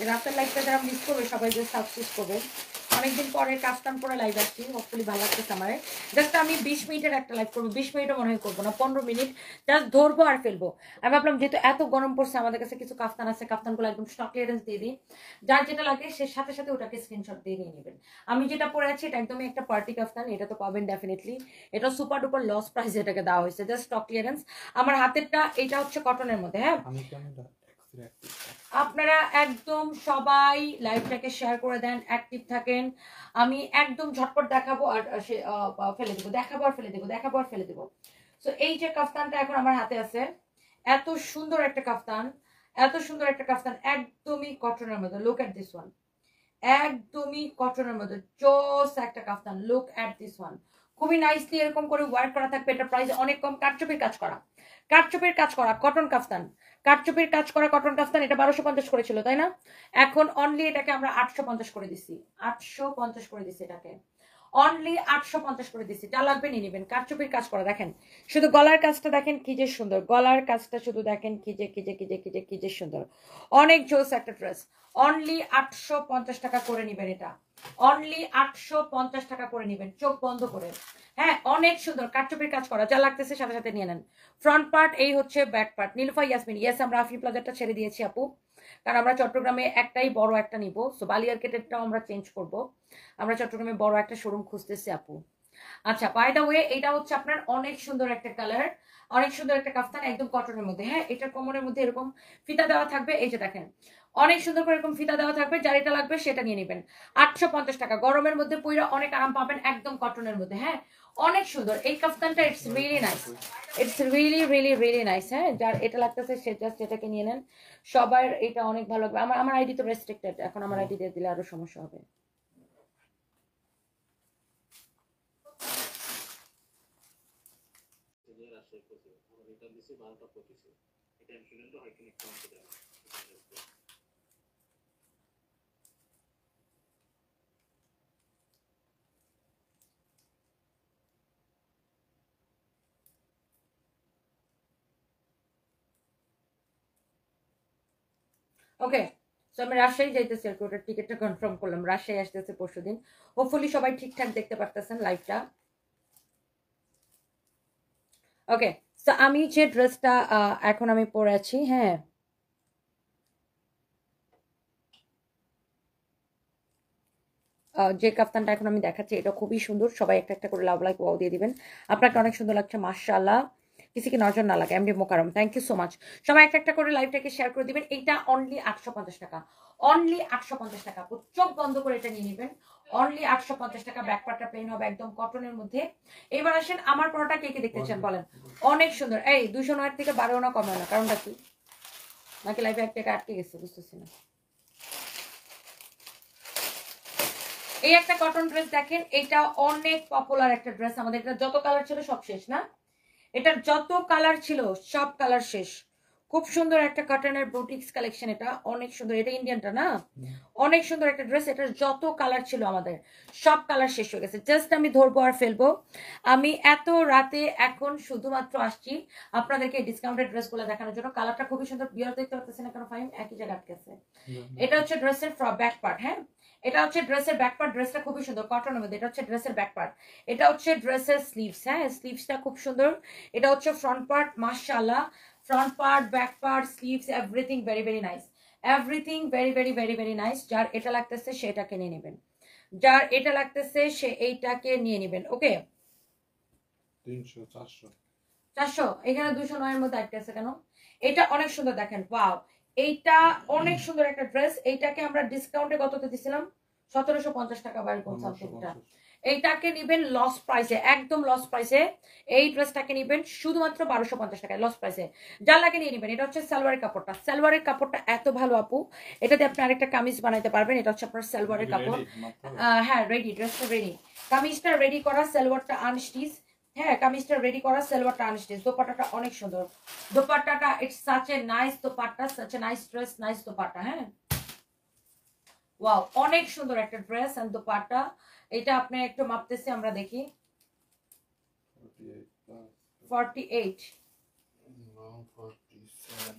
রাতের লাইভটা যারা মিস করবে সবাই যে সাবস্ক্রাইব করবে। অনেকদিন পরে কাস্টম করে লাইভ আসছি, হোপফুলি ভালো লাগতেছে আমার। জাস্ট আমি 20 মিনিটের একটা লাইভ করবো, 20 মিনিটও মনে হয় করবো না, 15 মিনিট জাস্ট ধরবো আর ফেলবো। আমি ভাবলাম যেহেতু এত গরম পড়ছে আমাদের কাছে কিছু কাফতান আছে, কাফতানগুলো একদম স্টক ক্লিয়ারেন্স দিয়ে দিই, যার যেটা লাগে সে সাথে সাথে ওটাকে স্ক্রিনশট দিয়ে নিয়ে নেবেন। আমি যেটা পরে আছি এটা একদমই একটা পার্টি কাফতান, এটা তো পাবেন ডেফিনেটলি। এটা সুপার ডুপার লস প্রাইস এটাকে দেওয়া হয়েছে, জাস্ট স্টক ক্লিয়ারেন্স। আমার হাতেরটা এটা হচ্ছে কটনের মধ্যে। হ্যাঁ, আপনারা একদম সবাই লাইভটাকে শেয়ার করে দেন, অ্যাক্টিভ থাকেন। আমি একদম ঝটপট দেখাবো আর ফেলে দেবো, দেখাবো আর ফেলে দেবো, দেখাবো আর ফেলে দেবো। তো এই যে কাফতানটা এখন আমার হাতে আছে, এত সুন্দর একটা কাফতান, এত সুন্দর একটা কাফতান, একদমই কটনের মধ্যে। লুক এট দিস ওয়ান, একদমই কটনের মধ্যে জোস একটা কাফতান। লুক এট দিস ওয়ান, খুবই নাইসলি এরকম করে ওয়ার্ক করা থাকবে। এটা প্রাইস অনেক কম, কারচুপির কাজ করা, কারচুপির কাজ করা কটন কাফতান, কারচুপির কাজ করা কটন কাফতান। এটা 1250 করেছিল তাই না? এখন অনলি এটাকে আমরা 850 করে দিছি, 850 করে দিছি এটাকে, অনলি 850 করে দিছি। যা লাগবে নিয়ে নেবেন। কারচুপির কাজ করা দেখেন, শুধু গলার কাজটা দেখেন কি যে সুন্দর, গলার কাজটা শুধু দেখেন কি যে কি যে কি যে কি যে কি যে সুন্দর। অনেক জোস একটা ড্রেস। অনলি 850 টাকা করে নিবেন এটা, অনলি 850 টাকা করে নিবেন, চোখ বন্ধ করে। হ্যাঁ, অনেক সুন্দর কারচুপির কাজ করা, যা লাগতেছে সাথে সাথে নিয়ে নেন। ফ্রন্ট পার্ট এই হচ্ছে, back part. Nilufa Yasmin, yes আমরা আফি প্লাজারটা ছেড়ে দিয়েছি আপু, কারণ আমরা চট্টগ্রামে একটাই বড় একটা নিব। সো বালিয়ারকেটেরটাও আমরা চেঞ্জ করব, আমরা চট্টগ্রামে বড় একটা শোরুম খুঁজতেছি আপু। আচ্ছা, বাই দ্য ওয়ে এটা হচ্ছে আপনার অনেক সুন্দর একটা কালার, অনেক সুন্দর একটা কাফতান, একদম কটনের মধ্যে। হ্যাঁ, এটার কোমরের মধ্যে এরকম ফিতা দেওয়া থাকবে, এই যে দেখেন অনেক সুন্দর করে এরকম ফিতা দেওয়া থাকবে। যার এটা লাগবে সেটা নিয়ে নেবেন। 850 টাকা, গরমের মধ্যে পইরা অনেক আরাম পাবেন, একদম কটনের মধ্যে। হ্যাঁ, অনেক সুন্দর এই কাফতানটা, it's really nice, it's really really really nice. হ্যাঁ, যার এটা লাগতেছে সে জাস্ট এটাকে নিয়ে নেন। সবার এটা অনেক ভালো লাগবে। আমার আইডি তো রেস্ট্রিক্টেড, এখন আমার আইডি দিয়ে দিলে আরো সমস্যা হবে। ওকে, সো আমি রাজশাহী যাইতেছি আর কি, ওটার টিকিটটা কনফার্ম করলাম। রাজশাহী আসতেছে পরশুদিন, হোপফুলি সবাই ঠিকঠাক দেখতে পারতেছেন লাইভটা। ওকে, সো আমি যে ড্রেসটা এখন আমি পরে আছি, হ্যাঁ, যে কাফতানটা এখন আমি দেখাচ্ছি এটা খুবই সুন্দর। সবাই একটা একটা করে লাভ লাইক ওয়াও দিয়ে দিবেন। আপনাকে অনেক সুন্দর লাগছে মাশাআল্লাহ, কিসি কি নজর না লাগে। MD Mokarram, thank you so much. সবাই একটা একটা করে লাইভটাকে শেয়ার করে দিবেন। এইটা অনলি 850 টাকা, অনলি 850 টাকা। চোখ বন্ধ করে এটা নিয়ে নেবেন, অনলি 850 টাকা। ব্যাক পার্টটা প্লেন হবে একদম কটনের মধ্যে। এবার আসেন আমার পরোটা কে কে দেখতে চান বলেন। অনেক সুন্দর। এই 209 থেকে 12 না কমে না, কারণটা কি? নাকি লাইভে এক টাকা আটকে গেছে, বুঝতেছি না। এই একটা কটন ড্রেস দেখেন, এটা অনেক পপুলার একটা ড্রেস আমাদের। এটা যত কালার ছিল সব শেষ না, এটার যত কালার ছিল সব কালার শেষ। খুব সুন্দর একটা কটনের বুটিক্স কালেকশন, এটা অনেক সুন্দর। এটা ইন্ডিয়ানটা না, অনেক সুন্দর একটা ড্রেস। এটার যত কালার ছিল আমাদের সব কালার শেষ হয়ে গেছে। জাস্ট আমি ধরবো আর ফেলবো। আমি এত রাতে এখন শুধুমাত্র আসছি আপনাদেরকে ডিসকাউন্টেড ড্রেসগুলো দেখানোর জন্য। কালারটা খুবই সুন্দর, বিয়ার দেখতে পাচ্ছেন না কেন? ফাইন, একই জায়গায় আটকে আছে। এটা হচ্ছে ড্রেসের ব্যাক পার্ট। হ্যাঁ, এটা হচ্ছে ড্রেসের ব্যাক পার্ট। ড্রেসটা খুবই সুন্দর কটনের মধ্যে। এটা হচ্ছে ড্রেসের ব্যাক পার্ট, এটা হচ্ছে ড্রেসের স্লিভস। হ্যাঁ, স্লিভসটা খুব সুন্দর। এটা হচ্ছে ফ্রন্ট পার্ট, মাশাআল্লাহ। Front part, back part, sleeves, everything very very nice, everything very very very very nice. যার এটা লাগতেছে সেটাকে নিয়ে নেবেন, যার এটা লাগতেছে সে এইটাকে নিয়ে নেবেন। ওকে, 300 400 400, এখানে 209 এর মধ্যে আটকে আছে কেন? এটা অনেক সুন্দর দেখেন, ওয়াও, এইটা অনেক সুন্দর একটা ড্রেস। এইটাকে আমরা ডিসকাউন্টে কততে দিছিলাম? 1750 টাকা বা এরকম সামথিংটা। এইটাকে নিবেন লস প্রাইসে, একদম লস প্রাইসে। এই ড্রেসটাকে নিবেন শুধুমাত্র 1250 টাকায়, লস প্রাইসে। যা লাগে নিয়ে নিবেন। এটা হচ্ছে সালোয়ারের কাপড়টা, সালোয়ারের কাপড়টা এত ভালো আপু, এটাতে আপনি আরেকটা কামিজ বানাইতে পারবেন। এটা হচ্ছে আপনার সালোয়ারের কাপড়। হ্যাঁ, রেডি, ড্রেসটা রেডি, কামিজটা রেডি করা, সালোয়ারটা আনস্টিচ। হ্যাঁ, কামিজটা রেডি করা, সালোয়ারটা আনস্টিচ। দোপাট্টাটা অনেক সুন্দর, দোপাট্টাটা it's such a nice dupatta, such a nice dress, nice dupatta. হ্যাঁ, ওয়াও, অনেক সুন্দর একটা ড্রেস এন্ড দোপাট্টা। এটা আপনি একটু মাপতেছি, আমরা দেখি। 48, 47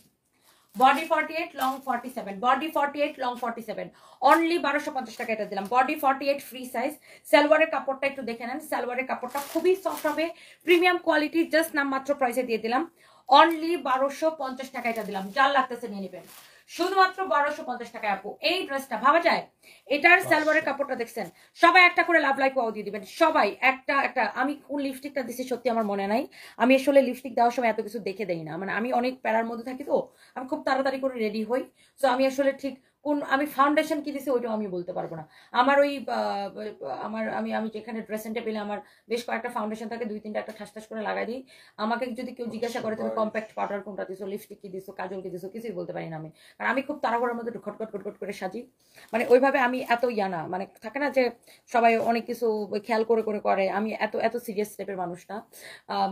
body 48 long 47, body 48 long 47, only 1250 টাকা এটা দিলাম। Body 48 free size. সালোয়ারের কাপড়টা একটু দেখে নেন, সালোয়ারের কাপড়টা খুবই সফট হবে, প্রিমিয়াম কোয়ালিটি, জাস্ট নামমাত্র প্রাইসে দিয়ে দিলাম, অনলি 1250 টাকা এটা দিলাম। যার লাগতেছে নিয়ে নেবেন, শুধুমাত্র 1250 টাকায় আপু। এই ড্রেসটা ভাবা যায়, এটার সালোয়ারের কাপড়টা দেখছেন, সবাই একটা করে লাভ লাইক ওয়াও দিয়ে দিবেন, সবাই একটা একটা। আমি কোন লিপস্টিকটা দিছি সত্যি আমার মনে নাই, আমি আসলে লিপস্টিক দেওয়ার সময় এত কিছু দেখে দেই না, মানে আমি অনেক প্যারার মধ্যে থাকি তো, আমি খুব তাড়াতাড়ি করে রেডি হই, সো আমি আসলে ঠিক কোন আমি ফাউন্ডেশন কি দিছি ওইটাও আমি বলতে পারবো না। আমার ওই আমার আমি আমি যেখানে ড্রেসিং টেবিলে আমার বেশ কয়েকটা ফাউন্ডেশন থাকে, 2-3টা একটা ঠাস ঠাস করে লাগাই দিই। আমাকে যদি কেউ জিজ্ঞাসা করে তুমি কম্প্যাক্ট পাউডার কোনটা দিছো, লিপস্টিক কি দিছো, কাজল কি দিছো, কিছুই বলতে পারি না আমি, কারণ আমি খুব তাড়াহুড়োর মধ্যে খটখট খটখট করে সাজি, মানে ওইভাবে আমি এত না, মানে থাকে না যে সবাই অনেক কিছু খেয়াল করে করে করে, আমি এত এত সিরিয়াস টাইপের মানুষ না,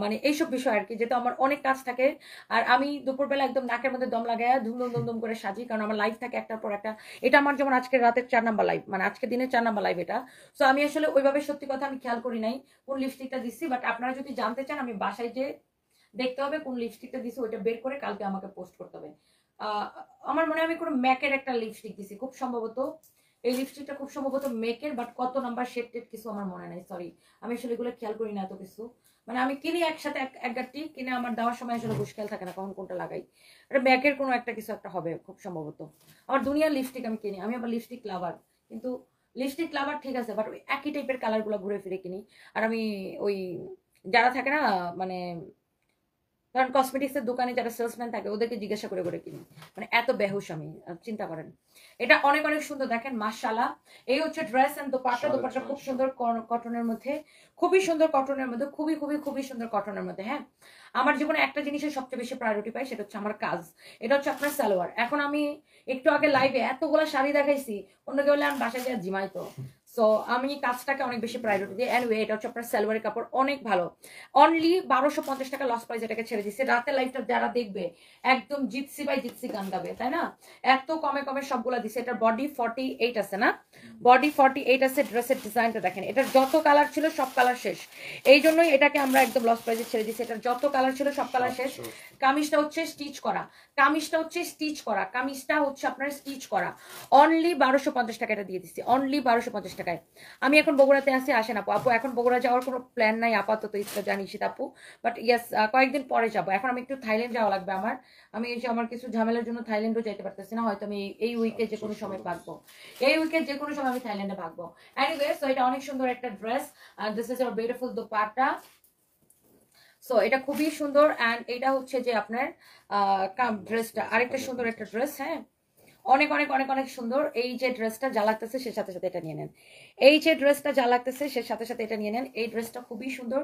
মানে এইসব বিষয় আর কি, যেহেতু আমার অনেক কাজ থাকে, আর আমি দুপুরবেলা একদম নাকের মধ্যে দম লাগায় ধুম ধুম ধুম ধুম করে সাজি, কারণ আমার লাইফ থাকে একটার পর একটা। এটা আমার যেমন আজকের রাতের 4 নাম্বার লাইভ, মানে আজকের দিনের 4 নাম্বার লাইভ এটা। সো আমি আসলে ওইভাবে সত্যি কথা আমি খেয়াল করি নাই কোন লিপস্টিকটা দিচ্ছি, বাট আপনারা যদি জানতে চান আমি বাসায় যে দেখতে হবে কোন লিপস্টিকটা দিছি, ওইটা বের করে কালকে আমাকে পোস্ট করতে হবে। আমার মনে হয় আমি কোনো ম্যাকের একটা লিপস্টিক দিছি খুব সম্ভবত, এই লিপস্টিকটা খুব সম্ভবত মেকের, বাট কত নাম্বার শেড টেড কিছু আমার মনে নাই, সরি, আমি আসলে এগুলো খেয়াল করি না এত কিছু, মানে আমি কিনি একসাথে এক গাঠি কিনে, আমার দেওয়ার সময় আসলে হুশ খেয়াল থাকে না কখন কোনটা লাগাই। এটা ম্যাকের কোনো একটা কিছু একটা হবে খুব সম্ভবত। আমার দুনিয়ার লিপস্টিক আমি কিনি, আমি আবার লিপস্টিক লাভার, কিন্তু লিপস্টিক লাভার ঠিক আছে, বাট ওই একই টাইপের কালারগুলো ঘুরে ফিরে কিনি। আর আমি ওই যারা থাকে না, মানে কারণ কসমেটিক্সের দোকানে যারা সেলসম্যান থাকে ওদেরকে জিজ্ঞাসা করে করে কিনি, মানে এত বেহুশ আমি, চিন্তা করেন। এটা অনেক অনেক সুন্দর, দেখেন মাশাআল্লাহ। এই হচ্ছে ড্রেস এন্ড দোপাট্টা, দোপাট্টা খুব সুন্দর কটনের মধ্যে, খুবই সুন্দর কটনের মধ্যে, খুবই খুবই খুবই সুন্দর কটনের মধ্যে। হ্যাঁ, আমার জীবনে একটা জিনিসের সবচেয়ে বেশি প্রায়োরিটি পাই, সেটা হচ্ছে আমার কাজ। এটা হচ্ছে আপনার সালোয়ার। এখন আমি একটু আগে লাইভে এতগুলো শাড়ি দেখাইছি, অন্য কেউ হলে আমি বাসায় গিয়ে জিমাইতো। সো আমি কাজটাকে অনেক বেশি প্রায়োরিটি দিই। এনিওয়ে, এটা হচ্ছে আপনার সালোয়ারের কাপড়, অনেক ভালো, অনলি 1250 টাকা লস প্রাইস এটাকে ছেড়ে দিচ্ছে। রাতের লাইফটা যারা দেখবে একদম জিতসি বাই জিতসি গান গাবে, তাই না? এত কমে কমে সবগুলা দিচ্ছে। এটার বডি 48 আছে না, বডি 48 আছে। ড্রেসের ডিজাইনটা দেখেন, এটার যত কালার ছিল সব কালার শেষ, এই জন্যই এটাকে আমরা একদম লস প্রাইসে ছেড়ে দিচ্ছি। এটার যত কালার ছিল সব কালার শেষ। কামিজটা হচ্ছে স্টিচ করা, কামিজটা হচ্ছে স্টিচ করা, কামিজটা হচ্ছে আপনার স্টিচ করা, অনলি 1250 টাকা এটা দিয়ে দিচ্ছি, অনলি 1250 টাকায়। আমি এখন বগুড়াতে আছি, আসেন আপু। আপু এখন বগুড়া যাওয়ার কোনো প্ল্যান নাই আপাতত, ইচ্ছা জানিস আপু, বাট ইয়াস কয়েকদিন পরে যাবো। এখন আমি একটু থাইল্যান্ড যাওয়া লাগবে আমার, আমি এই যে আমার কিছু ঝামেলার জন্য থাইল্যান্ডও যেতে পারতেছি না, হয়তো আমি এই উইকে যে কোনো সময় ভাগবো, এই উইকে যে কোনো সময় আমি থাইল্যান্ডে ভাগবো। এনিওয়ে, সো এটা অনেক সুন্দর একটা dress, and this is your beautiful dupatta. So এটা খুবই সুন্দর, অ্যান্ড এটা হচ্ছে যে আপনার ড্রেসটা আরেকটা সুন্দর একটা ড্রেস। হ্যাঁ, অনেক অনেক অনেক অনেক সুন্দর। এই যে ড্রেসটা যা লাগতেছে সে সাথে সাথে এটা নিয়ে নেন, এই যে ড্রেসটা যা লাগতেছে সে সাথে সাথে এটা নিয়ে নেন। এই ড্রেসটা খুবই সুন্দর,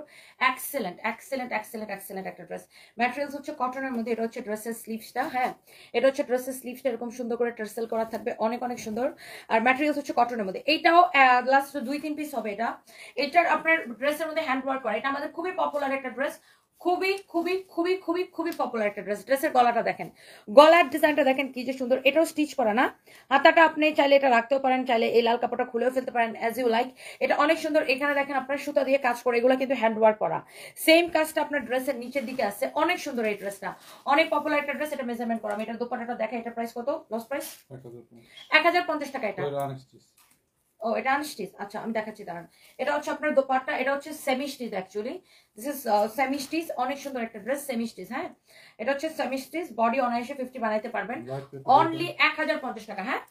এক্সেলেন্ট এক্সেলেন্ট এক্সেলেন্ট এক্সেলেন্ট একটা ড্রেস। ম্যাটেরিয়ালস হচ্ছে কটনের মধ্যে। এটা হচ্ছে ড্রেসের স্লিভসটা, হ্যাঁ এটা হচ্ছে ড্রেসের স্লিভসটা, এরকম সুন্দর করে টার্সেল করা থাকবে, অনেক অনেক সুন্দর। আর ম্যাটেরিয়ালস হচ্ছে কটনের মধ্যে। এইটাও লাস্ট 2-3 পিস হবে এটা। এটার আপনার ড্রেসের মধ্যে হ্যান্ড ওয়ার্ক করা, এটা আমাদের খুবই পপুলার একটা ড্রেস, খুবই খুবই খুবই খুবই খুবই পপুলার একটা ড্রেস। ড্রেসের গলাটা দেখেন, গলার ডিজাইনটা দেখেন কি যে সুন্দর। এটাও স্টিচ করা না, হাতাটা আপনি চাইলে এটা রাখতেও পারেন, চাইলে এই লাল কাপড়টা খুলেও ফেলতে পারেন, অ্যাজ ইউ লাইক। এটা অনেক সুন্দর। এখানে দেখেন আপনার সুতা দিয়ে কাজ করে, এগুলো কিন্তু হ্যান্ড ওয়ার্ক করা। সেম কাজটা আপনার ড্রেসের নিচের দিকে আছে, অনেক সুন্দর এই ড্রেসটা, অনেক পপুলার একটা ড্রেস। এটা মেজারমেন্ট করা। আমি এটা দোপাট্টাটা দেখেন, এটা প্রাইস কত? লস প্রাইস 1050 টাকা এটা। ও এটা আনস্টিচ, আচ্ছা আমি দেখাচ্ছি দাঁড়ান। এটা হচ্ছে আপনার দোপাট্টা, এটা হচ্ছে semi stitch, actually this is semi stitch, অনেক সুন্দর একটা ড্রেস, সেমি স্টিচ। হ্যাঁ, এটা হচ্ছে সেমি স্টিচ, বডি অনায়াসে 50 বানাইতে পারবেন, অনলি 1050 টাকা। হ্যাঁ,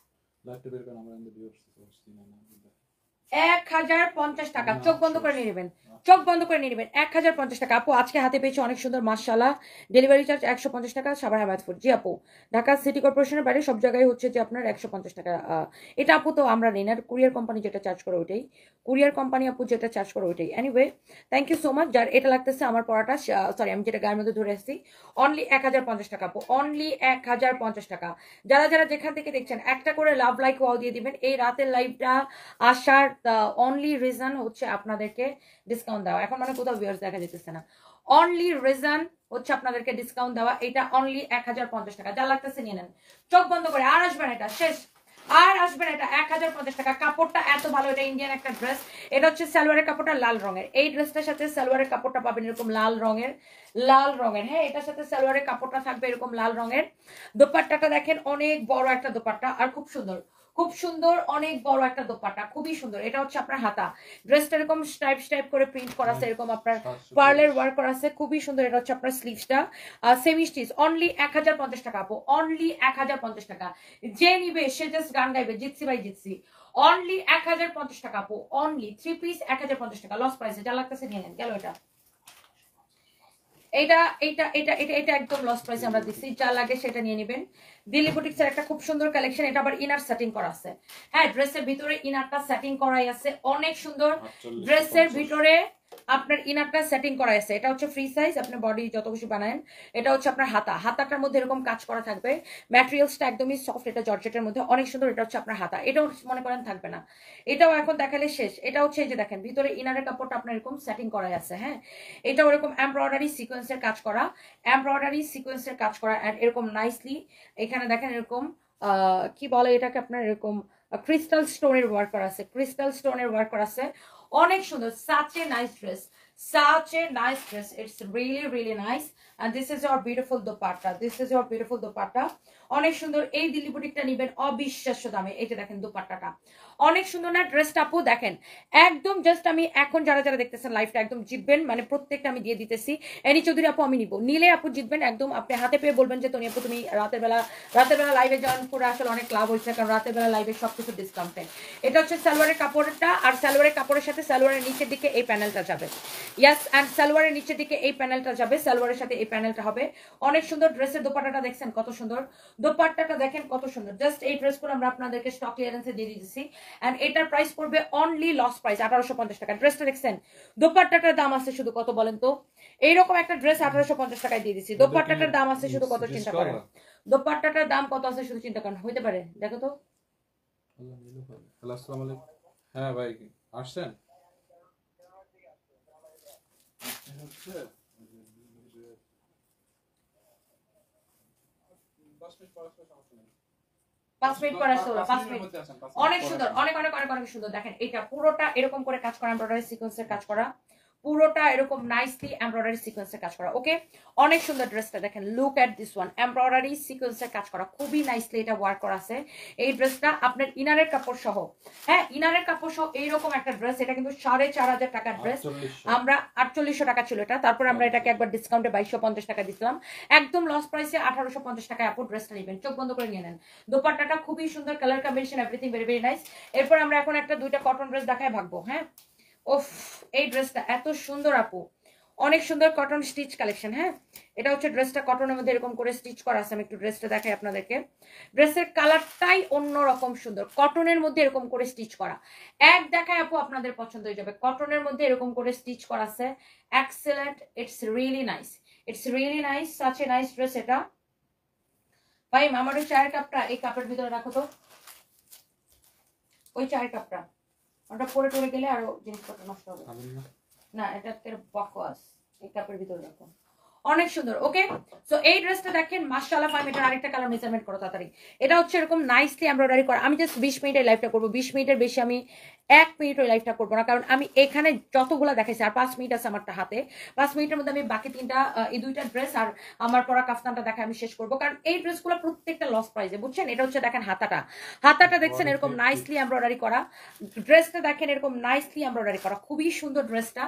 1050 টাকা, চোখ বন্ধ করে নিয়ে নেবেন, চোখ বন্ধ করে নিয়ে নেবেন, 1050 টাকা। আপু আজকে হাতে পেয়েছি অনেক সুন্দর, মাশাআল্লাহ। ডেলিভারি চার্জ 150 টাকা, সাভার হামাদপুর। জি আপু, ঢাকা সিটি কর্পোরেশনের বাইরে সব জায়গায় হচ্ছে যে আপনার 150 টাকা। এটা আপু তো আমরা নেই না, কুরিয়ার কোম্পানি যেটা চার্জ করে ওইটাই, কুরিয়ার কোম্পানি আপু যেটা চার্জ করে ওইটাই। Anyway, thank you so much. যার এটা লাগতেছে আমার পড়াটা, সরি আমি যেটা গায়ের মধ্যে ধরে আসছি, অনলি 1050 টাকা আপু, অনলি 1050 টাকা। যারা যারা যেখান থেকে দেখছেন একটা করে লাভ লাইক ওয়াও দিয়ে দিবেন। এই রাতের লাইভটা আসার অনলি রিজন হচ্ছে আপনাদেরকে ডিসকাউন্ট দেওয়া। এখন মানে কোথাও ভিউয়ার্স দেখা যেতেছে না, অনলি রিজন হচ্ছে আপনাদেরকে ডিসকাউন্ট দেওয়া। এটা অনলি 1050 টাকা, যা লাগতেছে নিয়ে নেন, চোখ বন্ধ করে। আর আসবেন, এটা শেষ, আর আসবে না, এটা 1050 টাকা। কাপড়টা এত ভালো, এটা ইন্ডিয়ান একটা ড্রেস। এটা হচ্ছে সালোয়ারের কাপড়টা লাল রঙের, এই ড্রেসটার সাথে সালোয়ারের কাপড়টা পাবেন এরকম লাল রঙের, লাল রঙের। হ্যাঁ, এটার সাথে সালোয়ারের কাপড়টা থাকবে এরকম লাল রঙের। দোপাট্টাটা দেখেন অনেক বড় একটা দোপাট্টা আর খুব সুন্দর, খুব সুন্দর, অনেক বড় একটা দোপাট্টা, খুবই সুন্দর। এটা হচ্ছে আপনার হাতা, ড্রেসটা এরকম স্ট্রাইপ স্ট্রাইপ করে প্রিন্ট করা আছে, এরকম আপনার পার্লের ওয়ার্ক করা আছে, খুবই সুন্দর। এটা হচ্ছে আপনার স্লিভসটা সেমি স্টিচ, অনলি 1050 টাকা আপু, অনলি 1050 টাকা। যে নিবে সে জাস্ট গান গাইবে জিতসি ভাই জিতসি। অনলি 1050 টাকা আপু, অনলি 3 পিস 1050 টাকা, লস প্রাইসে যা লাগতেছে নিয়ে নেন। গেল এটা, এটা এটা এটা এটা এটা একদম লস প্রাইসে আমরা দিচ্ছি, যা লাগে সেটা নিয়ে নেবেন। দিল্লি বুটিক্সের একটা খুব সুন্দর কালেকশন, এটা আবার ইনার সেটিং করা আছে। হ্যাঁ, ড্রেসের ভিতরে ইনারটা সেটিং করাই আছে, অনেক সুন্দর। ড্রেসের ভিতরে আপনার ইনারটা সেটিং করা আছে। এটা হচ্ছে ফ্রি সাইজ, আপনি বডি যত বেশি বানায়েন। এটা হচ্ছে আপনার হাতা, হাতাটার মধ্যে এরকম কাজ করা থাকবে, ম্যাটেরিয়ালসটা একদমই সফট, এটা জর্জেটের মধ্যে অনেক সুন্দর। এটা হচ্ছে আপনার হাতা, এটাও মনে করেন থাকবে না, এটাও এখন দেখালে শেষ। এটা হচ্ছে এই যে দেখেন ভিতরে ইনারের কাপড়টা আপনার এরকম সেটিং করা আছে। হ্যাঁ, এটা ওরকম এমব্রয়ডারি সিকোয়েন্সের কাজ করা, এমব্রয়ডারি সিকোয়েন্সের কাজ করা, এন্ড এরকম নাইসলি এখানে দেখেন এরকম কি বলে এটাকে, আপনার এরকম ক্রিস্টাল স্টোনের ওয়ার্ক করা আছে, ক্রিস্টাল স্টোনের ওয়ার্ক করা আছে, অনেক সুন্দর। such a nice dress, such a nice dress, it's really really nice. And this is your beautiful dupatta, this is your beautiful dupatta, অনেক সুন্দর। এই দিল্লি বুটিকটা নিবেন অবিশ্বাস্য দামে। এই যে দেখেন দুপাট্টাটা অনেক সুন্দর না, ড্রেসটা আপু দেখেন একদম জাস্ট, আমি এখন যারা যারা দেখতেছেন লাইভটা একদম জিতবেন, মানে প্রত্যেকটা আমি দিয়ে দিতেছি। এনি চৌধুরী আপু আমি নিব, নিলে আপু জিতবেন একদম। আপনি হাতে পেয়ে বলবেন যে তনি আপু তুমি রাতের বেলা লাইভে জয়েন করে আসলে অনেক লাভ হয়েছে, কারণ রাতের বেলা লাইভে সবকিছু ডিসকাউন্টে। এটা হচ্ছে সালোয়ারের কাপড়টা, আর সালোয়ারের কাপড়ের সাথে সালোয়ারের নিচের দিকে এই প্যানেলটা যাবে। ইয়াস, এন্ড সালোয়ারের নিচের দিকে এই প্যানেলটা যাবে, সালোয়ারের সাথে এই প্যানেলটা হবে। অনেক সুন্দর। ড্রেসের দোপাট্টাটা দেখছেন কত সুন্দর, দোপাট্টাটা দেখেন কত সুন্দর। জাস্ট এই ড্রেসগুলো আমরা আপনাদেরকে স্টক ক্লিয়ারেন্সে দিয়ে দিয়েছি, এন্ড এটার প্রাইস পড়বে অনলি লস প্রাইস 1850 টাকা। ড্রেসটা দেখছেন, দোপাট্টাটার দাম আছে শুধু কত বলেন তো? এইরকম একটা ড্রেস 1850 টাকায় দিয়ে দিচ্ছি। দোপাট্টাটার দাম আছে শুধু কত চিন্তা করেন, দোপাট্টাটার দাম কত আছে শুধু চিন্তা করেন। হইতে পারে দেখো তো। হ্যালো, আসসালামু আলাইকুম। হ্যাঁ ভাই, আসছেন? হচ্ছে 10 মিনিট পর আসলে সমস্যা নেই। 5 মিনিট পরে আসতে হলো, 5 মিনিট। অনেক সুন্দর, অনেক অনেক অনেক অনেক সুন্দর। দেখেন এটা পুরোটা এরকম করে কাজ করা, এমব্রয়ডারি সিকোয়েন্সের কাজ করা, পুরোটা এরকম নাইসলি এমব্রয়ডারি সিকোয়েন্সের কাজ করা। ওকে, অনেক সুন্দর ড্রেসটা দেখেন, look at this one, embroidery সিকোয়েন্সের কাজ করা, খুবই নাইসলি এটা ওয়ার্ক করা আছে। এই ড্রেসটা আপনার ইনারের কাপড় সহ, হ্যাঁ ইনারের কাপড় সহ এইরকম একটা ড্রেস। এটা কিন্তু 4500 টাকার ড্রেস, আমরা 4800 টাকা ছিল এটা, তারপর আমরা এটাকে একবার ডিসকাউন্টে 2250 টাকা দিছিলাম, একদম লস প্রাইসে 1850 টাকায় আপু ড্রেসটা নেবেন। চোখ বন্ধ করে নিয়ে নেন। দোপাট্টাটা খুবই সুন্দর, colour combination everything very very nice. এরপর আমরা এখন একটা দুইটা কটন ড্রেস দেখায় ভাগবো। হ্যাঁ, ওফ এই ড্রেসটা এত সুন্দর আপু, অনেক সুন্দর কটন স্টিচ কালেকশন। হ্যাঁ, এটা হচ্ছে ড্রেসটা কটনের মধ্যে এরকম করে স্টিচ করা আছে। আমি একটু ড্রেসটা দেখাই আপনাদেরকে। ড্রেসের কালারটাই অন্যরকম সুন্দর, কটনের মধ্যে এরকম করে স্টিচ করা। এক দেখায় আপু আপনাদের পছন্দ হয়ে যাবে, কটনের মধ্যে এরকম করে স্টিচ করা আছে। Excellent, it's really nice, it's really nice, such a nice dress এটা। ভাই আমার ওই চায়ের কাপটা এই কাপের ভিতরে রাখো তো, ওই চায়ের কাপটা, ওটা পরে টরে গেলে আরো জিনিসপত্র নষ্ট হবে না, এটা বকওয়াস। এই কাপের ভিতরে রাখো, অনেক সুন্দর। ওকে, সো এই ড্রেসটা দেখেন মাশাআল্লাহ। ফাইম এটার আরেকটা কালার মেজারমেন্ট করো তাড়াতাড়ি। এটা হচ্ছে এরকম নাইসলি এমব্রয়ডারি করা। আমি জাস্ট 20 মিনিটের লাইভটা করবো, 20 মিনিটের বেশি আমি 1 মিনিট ওই লাইভটা করবো না, কারণ আমি এখানে যতগুলা দেখাইছি আর 5 মিনিট আছে আমারটা হাতে, 5 মিনিটের মধ্যে আমি বাকি এই দুইটা ড্রেস আর আমার পরা কাফতানটা দেখে আমি শেষ করবো, কারণ এই ড্রেসগুলো প্রত্যেকটা লস প্রাইসে, বুঝছেন। এটা হচ্ছে দেখেন হাতাটা দেখছেন এরকম নাইসলি এমব্রয়ডারি করা, ড্রেসটা দেখেন এরকম নাইসলি এমব্রয়ডারি করা, খুবই সুন্দর ড্রেসটা।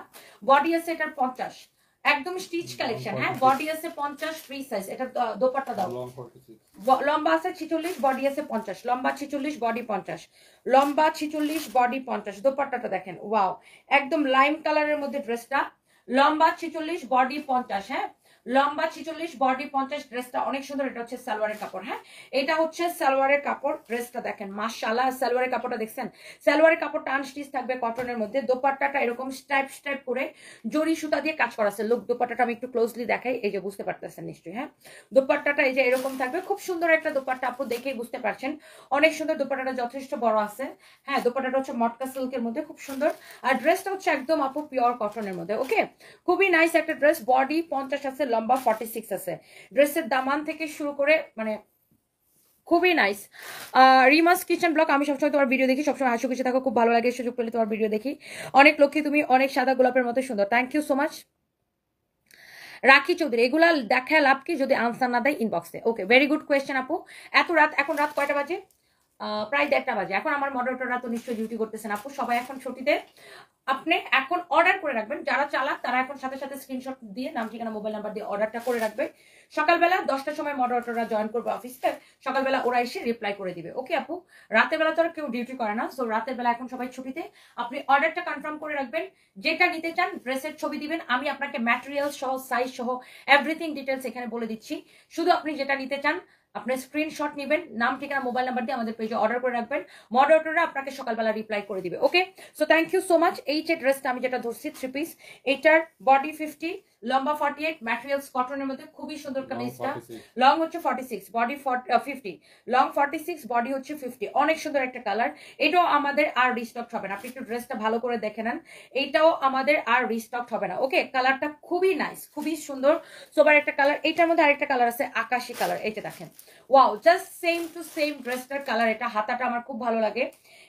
বডি আছে এটার 50, একদম স্টিচ কালেকশন। হ্যাঁ, বডি আছে 50 ফ্রি সাইজ। এটা দোপাট্টা দাও, লম্বা আছে 46, বডি আছে 50, লম্বা 46, বডি 50, লম্বা 46, বডি 50। দোপাট্টাটা দেখেন, ওয়াও, একদম লাইম কালারের মধ্যে ড্রেসটা, লম্বা 46, বডি 50। হ্যাঁ, লম্বা 46, বডি 50, ড্রেসটা অনেক সুন্দর। এটা হচ্ছে সালোয়ারের কাপড়। হ্যাঁ, এটা হচ্ছে সালোয়ারের কাপড়। ড্রেসটা দেখেন মাশাআল্লাহ, সালোয়ারের কাপড়টা দেখছেন, সালোয়ারের কাপড়টা আনস্টিচ থাকবে কটনের মধ্যে। দোপাট্টাটা এরকম স্ট্রাইপ স্ট্রাইপ করে জরি সুতা দিয়ে কাজ করা আছে। লুক, দোপাট্টাটা আমি একটু ক্লোজলি দেখাই, এই যে বুঝতে পারতেছেন নিশ্চয়ই। হ্যাঁ, দোপাট্টাটা এই যে এরকম থাকবে, খুব সুন্দর একটা দোপাট্টা, আপু দেখেই বুঝতে পারছেন অনেক সুন্দর। দোপাট্টাটা যথেষ্ট বড় আছে। হ্যাঁ, দোপাট্টাটা হচ্ছে মটকা সিল্কের মধ্যে, খুব সুন্দর। আর ড্রেসটা হচ্ছে একদম আপু পিওর কটনের মধ্যে। ওকে, খুবই নাইস একটা ড্রেস। বডি 50 আছে, লম্বা 46 আছে। ড্রেসের দামান থেকে শুরু করে মানে খুবই নাইস। রিমাস কিচেন ব্লগ, আমি সবসময় তোমার ভিডিও দেখি, সবসময় হাসি খুশি থাকো, খুব ভালো লাগে, সুযোগ পেলে তোমার ভিডিও দেখি। অনেক লক্ষ্মী তুমি, অনেক সাদা গোলাপের মতো সুন্দর, থ্যাংক ইউ সো মাচ। রাখি চৌধুরী, এগুলা দেখায় লাভ কি যদি আনসার না দেয় ইনবক্সে? ওকে, ভেরি গুড কোয়েশ্চেন আপু। এত রাত, এখন রাত কয়টা বাজে? প্রায় 1:30 বাজে। এখন আমার মডারেটররা তো নিশ্চয়ই ডিউটি করতেছেন আপু, সবাই এখন ছুটিতে। আপনি এখন অর্ডার করে রাখবেন, যারা চালাক তারা এখন সাথে সাথে স্ক্রিনশট দিয়ে নাম ঠিকানা মোবাইল নাম্বার দিয়ে অর্ডারটা করে রাখবে। সকালবেলা 10টার সময় মডারেটররা জয়েন করবে অফিসে, সকালবেলা ওরা এসে রিপ্লাই করে দিবে। ওকে আপু, রাতের বেলা তো আর কেউ ডিউটি করে না, সো রাতের বেলা এখন সবাই ছুটিতে। আপনি অর্ডারটা কনফার্ম করে রাখবেন, যেটা নিতে চান ড্রেসের ছবি দিবেন, আমি আপনাকে ম্যাটেরিয়াল সহ সাইজ সহ এভরিথিং ডিটেলস এখানে বলে দিচ্ছি। শুধু আপনি যেটা নিতে চান আপনি স্ক্রিনশট নেবেন, নাম ঠিকানা মোবাইল নাম্বার দিয়ে আমাদের পেজে অর্ডার করে রাখবেন, মডারেটররা আপনাকে সকালবেলা রিপ্লাই করে দিবে। Okay, so thank you so much. এই যে ড্রেসটা আমি যেটা ধরছি 3 পিস, এটার বডি 50, লম্বা 48, ম্যাটেরিয়ালস কটনের মধ্যে, খুবই সুন্দর কামিজটা। লং হচ্ছে 46, বডি 50, লং 46, বডি হচ্ছে 50, অনেক সুন্দর একটা কালার। এটাও আমাদের আর রিস্টক হবে না, আপনি একটু ড্রেসটা ভালো করে দেখে নেন, এইটাও আমাদের আর রিস্টক হবে না। ওকে, কালারটা খুবই নাইস, খুবই সুন্দর, সোবার একটা কালার। এইটার মধ্যে আরেকটা কালার আছে আকাশি কালার, এইটা দেখেন, wow, just same to same ড্রেসটার কালার। এটা হাতাটা আমার খুব ভালো লাগে,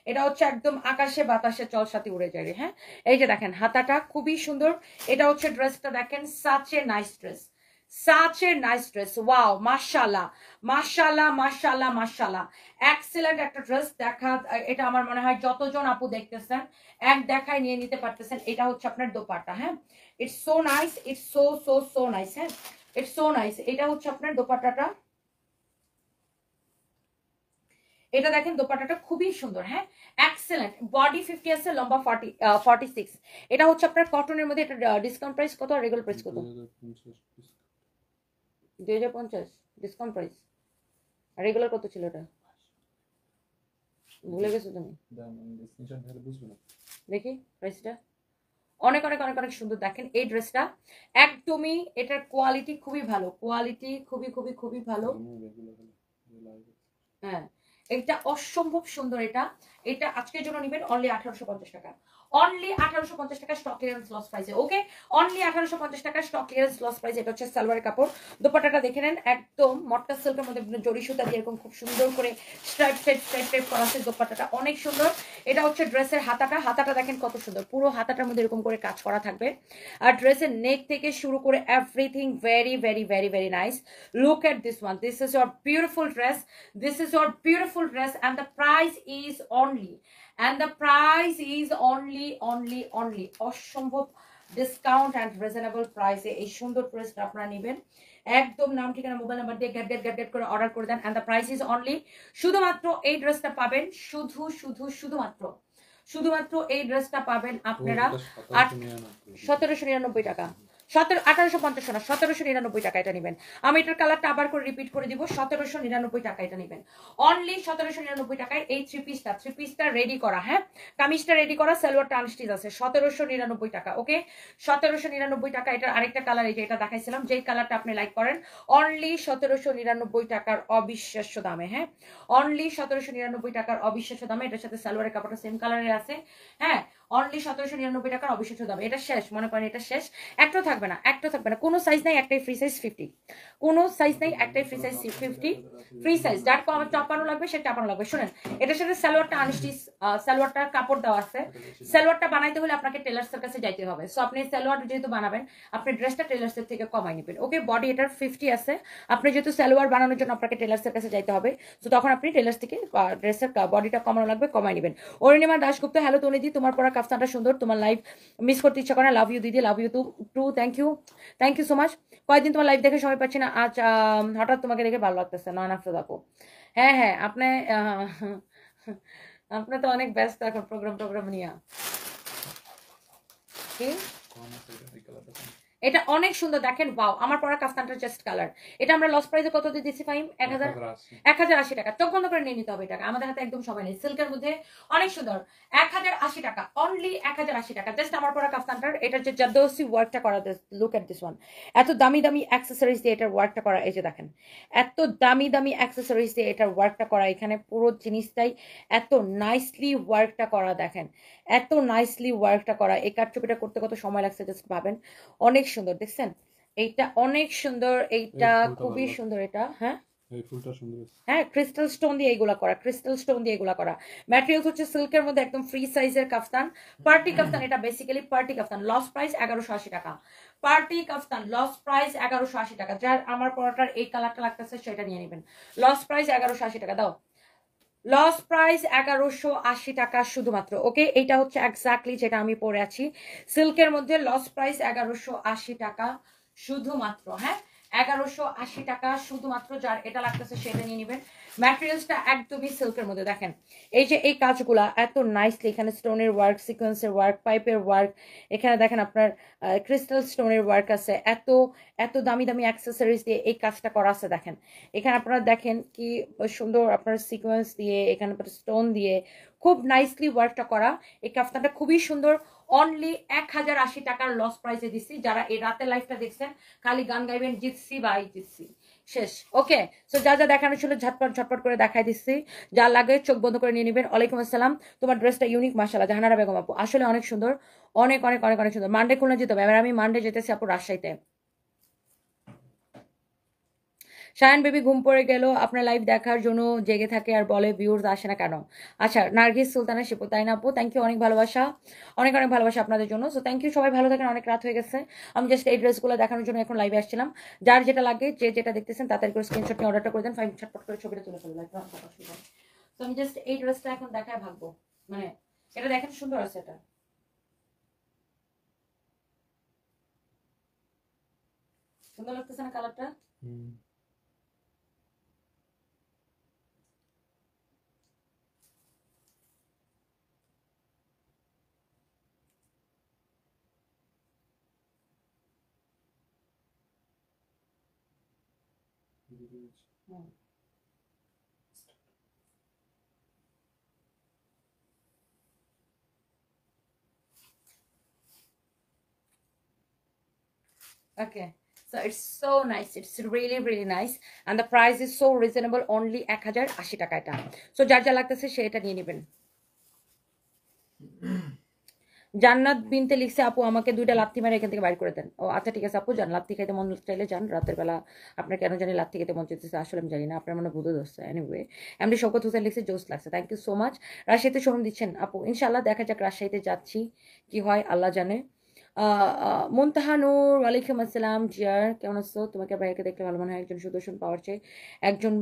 এটা হচ্ছে একদম আকাশে বাতাসে চল সাথে উড়ে যায় রে। হ্যাঁ, এই যে দেখেন হাতাটা খুবই সুন্দর, এটা হচ্ছে ড্রেসটা দেখেন, such a nice dress, such a nice dress, wow, মাশাআল্লাহ মাশাআল্লাহ মাশাআল্লাহ মাশাআল্লাহ, এক্সেলেন্ট একটা ড্রেস। দেখা, এটা আমার মনে হয় যতজন আপু দেখতেছেন এক দেখায় নিয়ে নিতে পারতেছেন। এটা হচ্ছে আপনার দোপাট্টা। হ্যাঁ, it's so nice, it's so so so nice. হ্যাঁ, ইটস সো নাইস। এটা হচ্ছে আপনার দোপাট্টাটা, এটা দেখেন দোপাট্টাটা খুবই সুন্দর। হ্যাঁ, এক্সেলেন্ট, বডি 50 আছে, লম্বা 46। এটা হচ্ছে আপনার কটনের মধ্যে। এটা ডিসকাউন্ট প্রাইস কত আর রেগুলার প্রাইস কত? 2050 ডিসকাউন্ট প্রাইস। আর রেগুলার কত ছিল এটা? ভুলে গেছো তুমি? দেখি প্রাইসটা, অনেক অনেক অনেক অনেক সুন্দর। দেখেন এই ড্রেসটা একদমই, এটার কোয়ালিটি খুবই ভালো, কোয়ালিটি খুবই খুবই খুবই ভালো। হ্যাঁ, এটা অসম্ভব সুন্দর। এটা এটা আজকের জন্য নেবেন অনলি 1850 টাকা, অনলি 1850 টাকা, স্টক ক্লিয়ারেন্স লস প্রাইসে। ওকে, অনলি 1850 টাকা, স্টক ক্লিয়ারেন্স লস প্রাইসে। এটা হচ্ছে সালোয়ারের কাপড়, দোপাট্টাটা দেখে নেন, একদম মটকা সিল্কের মধ্যে জরি সুতা দিয়ে এরকম খুব সুন্দর করে স্ট্রাইপ স্ট্রাইপ স্ট্রাইপ স্ট্রাইপ করা আছে, দোপাট্টাটা অনেক সুন্দর। এটা হচ্ছে ড্রেসের হাতাটা, হাতাটা দেখেন কত সুন্দর, পুরো হাতাটার মধ্যে এরকম করে কাজ করা থাকবে। আর ড্রেসের নেক থেকে শুরু করে everything very very very very nice. Look at this one, this is your beautiful dress, this is your beautiful dress, and the price is only, only অসম্ভব ডিসকাউন্ট এন্ড রিজনেবল প্রাইসে এই সুন্দর ড্রেসটা আপনারা নেবেন। একদম নাম ঠিকানা মোবাইল নাম্বার দিয়ে গ্যাট গ্যাট গ্যাট গ্যাট করে অর্ডার করে দেন, and the price is only, শুধুমাত্র এই ড্রেসটা পাবেন, শুধুমাত্র এই ড্রেসটা পাবেন আপনারা 1799 টাকা, 1850 না, 1799 টাকা এটা নেবেন। আমি এটার কালারটা আবার করে রিপিট করে দিব, 1799 টাকা এটা নেবেন, অনলি 1799 টাকায় এই থ্রি পিসটা রেডি করা। হ্যাঁ, কামিজটা রেডি করা, সালোয়ারটা আনস্টিচ আছে, 1799 টাকা। ওকে, 1799 টাকা। এটার আরেকটা কালার, এই যে এটা দেখাইছিলাম, যেই কালারটা আপনি লাইক করেন, অনলি 1799 টাকার অবিশ্বাস্য দামে। হ্যাঁ, অনলি 1799 টাকার অবিশ্বাস্য দামে। এটার সাথে সালোয়ারের কাপড়টা সেম কালারের আছে। হ্যাঁ, অনলি 1799 টাকার অবিশ্বাস্য দামে। এটা শেষ, মনে করেন এটা শেষ, একটা থাকবে না, কোনো সাইজ নাই, একটাই ফ্রি সাইজ 50, কোনো সাইজ নাই, একটাই ফ্রি সাইজ 50, ফ্রি সাইজ। যার চাপানো লাগবে সে চাপানো লাগবে। শুনেন, এটার সাথে সালোয়ারটা আনস্টিচ, সালোয়ারটার কাপড় দেওয়া আছে, সালোয়ারটা বানাইতে হলে আপনাকে টেলার্সের কাছে যাইতে হবে। সো আপনি সালোয়ার যেহেতু বানাবেন, আপনি ড্রেসটা টেলার্সের থেকে কমাই নেবেন। ওকে, বডি এটার 50 আছে, আপনি যেহেতু সালোয়ার বানানোর জন্য আপনাকে টেলার্সের কাছে যাইতে হবে, তো তখন আপনি টেলার্স থেকে ড্রেসের বডিটা কমানো লাগবে, কমাই নেবেন। অরুণিমা দাশগুপ্ত, হ্যালো তনিদি, তোমার পরা কাফতানটা সুন্দর, তোমার লাইভ মিস করতে ইচ্ছা করে, লাভ ইউ দিদি, love you too, thank you so much. কয়েকদিন তোমার লাইভ দেখে সময় পাচ্ছি না, আজ হঠাৎ তোমাকে দেখে ভালো লাগতেছে, নয়ন আফরোজ আপু। হ্যাঁ, আপনি তো অনেক ব্যস্ত এখন প্রোগ্রাম নিয়ে। কি এটা অনেক সুন্দর, দেখেন, ওয়াও, আমার পরা কাফতানটার জাস্ট কালার। এটা আমরা লস প্রাইসে কত দিয়ে দিচ্ছি ফাইম? 1080 টাকা। চোখ বন্ধ করে নিয়ে নিতে হবে টাকা, আমাদের হাতে একদম সময় নেই। সিল্কের মধ্যে অনেক সুন্দর, 1080 টাকা, অনলি 1080 টাকা। জাস্ট আমার পরা কাফতানটার, এটা যে জাদোসি ওয়ার্কটা করা, লুক এট দিস ওয়ান, এত দামি দামি অ্যাক্সেসরিজ দিয়ে এটার ওয়ার্কটা করা। এই যে দেখেন, এত দামি দামি অ্যাক্সেসরিজ দিয়ে এটার ওয়ার্কটা করা, এখানে পুরো জিনিসটাই এত নাইসলি ওয়ার্কটা করা। দেখেন, এত নাইসলি ওয়ার্কটা করা, এই কাটচুপিটা করতে কত সময় লাগছে জাস্ট ভাবেন। অনেক সুন্দর, দেখছেন, এইটা অনেক সুন্দর, এইটা খুবই সুন্দর। এটা হ্যাঁ, এই ফুলটা সুন্দর আছে। হ্যাঁ, ক্রিস্টাল স্টোন দিয়ে এগুলা করা, ক্রিস্টাল স্টোন দিয়ে এগুলা করা। ম্যাটেরিয়ালস হচ্ছে সিল্কের মধ্যে একদম ফ্রি সাইজের কাফতান, পার্টি কাফতান। এটা বেসিক্যালি পার্টি কাফতান। লস প্রাইস 1180 টাকা। পার্টি কাফতান লস প্রাইস 1180 টাকা। যার আমার পরাটার এই কালারটা লাগতেছে সেটা নিয়ে নেবেন। লস প্রাইস 1180 টাকা। দাও, লস প্রাইস 1180 টাকা শুধুমাত্র। ওকে, এটা হচ্ছে এক্স্যাক্টলি যেটা আমি পরে আছি সিল্কের মধ্যে। লস প্রাইস 1180 টাকা শুধুমাত্র। হ্যাঁ, 1180 টাকা শুধুমাত্র। যার এটা লাগতেছে সেটা নিয়ে নেবেন। ম্যাটেরিয়ালসটা একদমই সিল্কের মধ্যে। দেখেন এই যে এই কাজগুলা এত নাইসলি, এখানে স্টোনের ওয়ার্ক, সিকোয়েন্সের ওয়ার্ক, পাইপের ওয়ার্ক, এখানে দেখেন আপনার ক্রিস্টাল স্টোনের ওয়ার্ক আছে। এত এত দামি দামি অ্যাক্সেসরিজ দিয়ে এই কাজটা করা আছে। দেখেন এখানে আপনারা দেখেন কি সুন্দর আপনার সিকোয়েন্স দিয়ে, এখানে স্টোন দিয়ে খুব নাইসলি ওয়ার্কটা করা। এই কাফতানটা খুবই সুন্দর। অনলি 1080 টাকার লস প্রাইসে দিচ্ছি। যারা এই রাতের লাইফটা দেখছেন খালি গান গাইবেন জিতসি বাই জিতসি, শেষ। ওকে, সো যা যা দেখানো ছিল ঝটপট ঝটপট করে দেখাই দিচ্ছি। যা লাগে চোখ বন্ধ করে নিয়ে নেবেন। ওয়ালাইকুম আসসালাম। তোমার ড্রেসটা ইউনিক মাশাআল্লাহ জাহানারা বেগম আপু, আসলে অনেক সুন্দর, অনেক অনেক অনেক অনেক সুন্দর। মানডে খুলনা যেতে হবে। এবার আমি মানডে যেতেছি আপু রাজশাহীতে। শায়ান বেবি ঘুম পড়ে গেল আপনার লাইভ দেখার জন্য, জেগে থাকে আর বলে ভিউয়ার্স আসে না কেন। আচ্ছা, নার্গিস সুলতানা শিপু, তাই না আপু? থ্যাংক ইউ, অনেক ভালোবাসা, অনেক অনেক ভালোবাসা আপনাদের জন্য। সো থ্যাংক ইউ, সবাই ভালো থাকেন। অনেক রাত হয়ে গেছে, আমি জাস্ট এই ড্রেসগুলো দেখানোর জন্য এখন লাইভে আসছিলাম। যার যেটা লাগে, যে যেটা দেখতেছেন তাড়াতাড়ি করে স্ক্রিনশট নিয়ে অর্ডারটা করে দেন। 5 ছটপট করে ছবিটা তুলে ফেলবো। তো আমি জাস্ট এই ড্রেসটা এখন দেখায় ভাববো, মানে এটা দেখেন সুন্দর আছে। এটা সুন্দর লাগতেছে না কালারটা? হুম। Okay, so it's so nice, it's really really nice and the price is so reasonable, only 1080 টাকা এটা। সো যার যা লাগতেছে সে এটা নিয়ে নেবেন। জান্নাত বিনতে লিখছে আপু আমাকে 2টা লাথি মেরে এখান থেকে বাইর করে দেন। ও আচ্ছা ঠিক আছে আপু, যান লাথি খাইতে মন চাইলে যান। রাতের বেলা আপনার কেন জানি লাথি খেতে মন চাইতেছে, আসলে আমি জানি না, আপনার মনে বুধ ধরছে। এনিওয়ে, এমডি শওকত হোসেন লিখছে জোস লাগছে, থ্যাংক ইউ সো মাচ। রাজশাহীতে শোরুম দিচ্ছেন আপু? ইনশাআল্লাহ, দেখা যাক, রাজশাহীতে যাচ্ছি, কি হয় আল্লাহ জানে। মুনতাহা নূর, ওয়ালাইকুম আসসালাম। জিয়ার কেমন আছো? তোমাকে ভাইয়াকে দেখলে ভালো মনে হয়, একজন সুদর্শন পাওয়ার চেয়ে একজন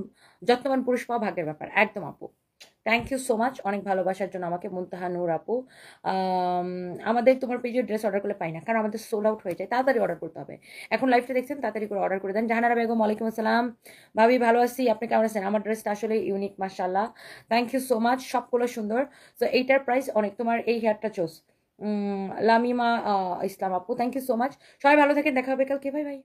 যত্নবান পুরুষ পাওয়া ভাগ্যের ব্যাপার। একদম আপু, থ্যাংক ইউ সো মাচ অনেক ভালোবাসার জন্য আমাকে, মুনতাহা নূর আপু। আমাদের তোমার পেজে ড্রেস অর্ডার করলে পাই না, কারণ আমাদের সোল্ড আউট হয়ে যায়, তাড়াতাড়ি অর্ডার করতে হবে। এখন লাইভটা দেখছেন, তাড়াতাড়ি করে অর্ডার করে দেন। জাহানারা বেগম, ওয়ালাইকুম আসসালাম। ভাবি ভালো আছি, আপনি কেমন আছেন? আমার ড্রেসটা আসলে ইউনিক মাশাআল্লাহ, থ্যাংক ইউ সো মাচ, সবগুলো সুন্দর। সো এইটার প্রাইস অনেক। তোমার এই হেয়ারটা চোস। লামিমা ইসলাম আপু, থ্যাংক ইউ সো মাচ। সবাই ভালো থাকেন, দেখা হবে কালকে, বাই বাই।